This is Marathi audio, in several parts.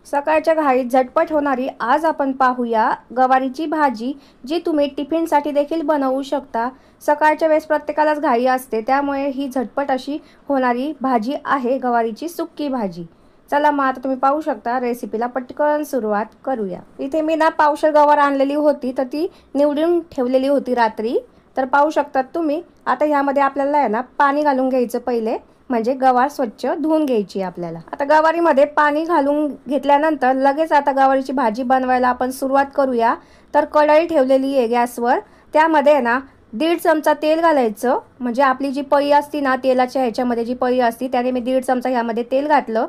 सकाळच्या घाईत झटपट होणारी आज आपण पाहूया गवारीची भाजी, जी तुम्ही टिफिनसाठी देखील बनवू शकता। सकाळच्या वेळेस प्रत्येकालाच घाई असते, त्यामुळे ही झटपट अशी होणारी भाजी आहे गवारीची सुक्की भाजी। चला मग आता तुम्ही पाहू शकता रेसिपीला पटकन सुरुवात करूया। इथे मी ना पावशेर गवार आणलेली होती, तर ती निवडून ठेवलेली होती रात्री। तर पाहू शकतात तुम्ही। आता ह्यामध्ये आपल्याला आहे ना पाणी घालून घ्यायचं पहिले, म्हणजे गवार स्वच्छ धुवून घ्यायची आपल्याला। आता गवारीमध्ये पाणी घालून घेतल्यानंतर लगेच आता गवारीची भाजी बनवायला आपण सुरुवात करूया। तर कढई ठेवलेली आहे गॅसवर, त्यामध्ये ना 1.5 चमचा तेल घालायचं। म्हणजे आपली जी पळी असती ना, तेलाच्या ह्याच्यामध्ये जी पळी असती त्याने मी 1.5 चमचा ह्यामध्ये तेल घातलं।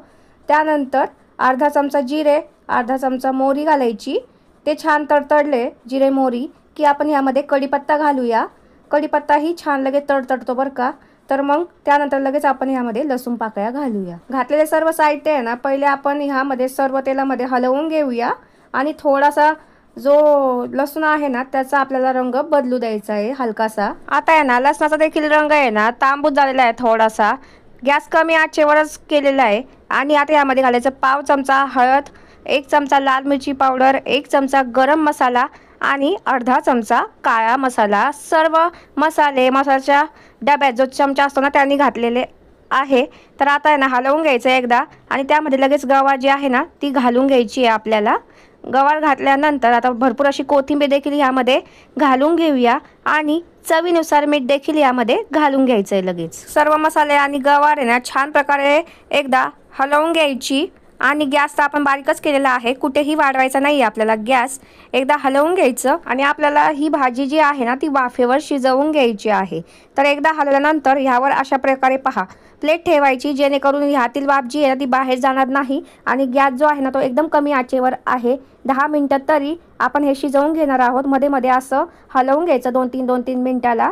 त्यानंतर अर्धा चमचा जिरे, अर्धा चमचा मोहरी घालायची। ते छान तडतडले जिरे मोहरी की आपण ह्यामध्ये कढीपत्ता घालूया। कढीपत्ता ही छान लगेच तडतडतो बरं का। तर मग त्यानंतर लगेच आपण ह्यामध्ये लसूण पाकळ्या घालूया। घातलेले सर्व साहित्य आहे ना पहिले आपण ह्यामध्ये सर्व तेलामध्ये हलवून घेऊया आणि थोडासा जो लसूण आहे ना त्याचा आपल्याला रंग बदलू द्यायचा आहे हलकासा। आता आहे ना लसणाचा देखील रंग आहे ना तांबूस झालेला आहे थोडासा। गॅस कमी आचेवरच केलेला आहे। आणि आता यामध्ये घालायचं पाव चमचा हळद, 1 चमचा लाल मिरची पावडर, 1 चमचा गरम मसाला आणि अर्धा चमचा काळा मसाला। सर्व मसाल्याच्या डब्यात जो चमचा असतो ना त्यांनी घातलेले आहे। तर आता आहे ना हलवून घ्यायचं एकदा आणि त्यामध्ये लगेच गवार जी आहे ना ती घालून घ्यायची आहे आपल्याला। गवार घातल्यानंतर आता भरपूर अशी कोथिंबीर देखील यामध्ये घालून घेऊया आणि चवीनुसार मीठ देखील यामध्ये घालून घ्यायचं आहे। लगेच सर्व मसाले आणि गवार आहे ना छान प्रकारे एकदा हलवून घ्यायची आणि गॅस तर आपण बारीकच केलेला आहे, कुठेही वाढवायचा नाही आपल्याला गॅस। एकदा हलवून घ्यायचं आणि आपल्याला ही भाजी जी आहे ना ती वाफेवर शिजवून घ्यायची आहे। तर एकदा हलवल्यानंतर ह्यावर अशा प्रकारे पहा प्लेट ठेवायची, जेणेकरून ह्यातील वाफ जी आहे ना ती बाहेर जाणार नाही। आणि गॅस जो आहे ना तो एकदम कमी आचेवर आहे। 10 मिनिटं तरी आपण हे शिजवून घेणार आहोत। मध्ये मध्ये असं हलवून घ्यायचं 2-3 मिनिटाला,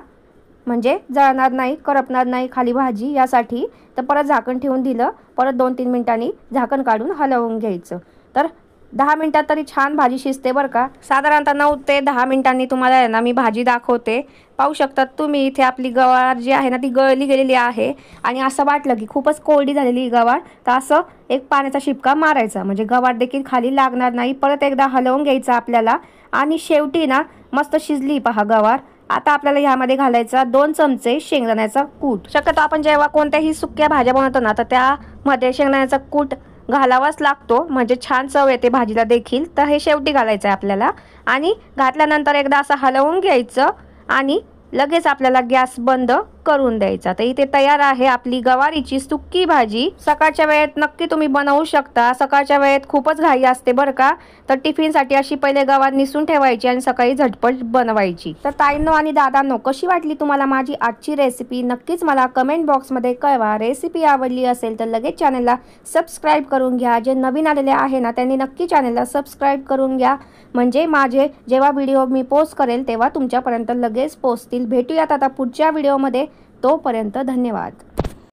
म्हणजे जळणार नाही, करपणार नाही खाली भाजी यासाठी। तर परत झाकण ठेवून दिलं, परत 2-3 मिनिटांनी झाकण काढून हलवून घ्यायचं। तर 10 मिनिटात तरी छान भाजी शिजते बरं का। साधारणतः 9 ते 10 मिनिटांनी तुम्हाला आहे ना मी भाजी दाखवते। पाहू शकतात तुम्ही इथे आपली गवार जी आहे ना ती गळली गेलेली आहे। आणि असं वाटलं की खूपच कोरडी झालेली गवार, तर असं एक पाण्याचा शिपका मारायचा, म्हणजे गवार देखील खाली लागणार नाही। परत एकदा हलवून घ्यायचं आपल्याला आणि शेवटी ना मस्त शिजली पहा गवार। आता आपल्याला ह्यामध्ये घालायचा 2 चमचे शेंगदाण्याचा कूट। शक्यतो आपण जेव्हा कोणत्याही सुक्या भाज्या बनवतो ना तर त्यामध्ये शेंगदाण्याचा कूट घालावाच लागतो, म्हणजे छान चव येते भाजीला देखील। तर हे शेवटी घालायचं आहे आपल्याला आणि घातल्यानंतर एकदा असं हलवून घ्यायचं आणि लगेच आपल्याला गॅस बंद करून द्यायचा। तर इथे तयार आहे आपली गवारीची सुक्की भाजी। सकाळच्या वेळेत नक्की तुम्ही बनवू शकता। सकाळच्या वेळेत खूपच घाई असते बरं का। तर टिफिनसाठी अशी पहिले गवार निसून ठेवायची आणि सकाळी झटपट बनवायची। तर ताईंनो आणि दादांनो, कशी वाटली तुम्हाला माझी आजची रेसिपी नक्कीच मला कमेंट बॉक्समध्ये कळवा। रेसिपी आवडली असेल तर लगेच चॅनलला सबस्क्राईब करून घ्या। जे नवीन आलेले आहे ना त्यांनी नक्की चॅनलला सबस्क्राईब करून घ्या, म्हणजे माझे जेव्हा व्हिडिओ मी पोस्ट करेल तेव्हा तुमच्यापर्यंत लगेच पोहोचतील। भेटूयात आता पुढच्या व्हिडिओमध्ये, तोपर्यंत धन्यवाद।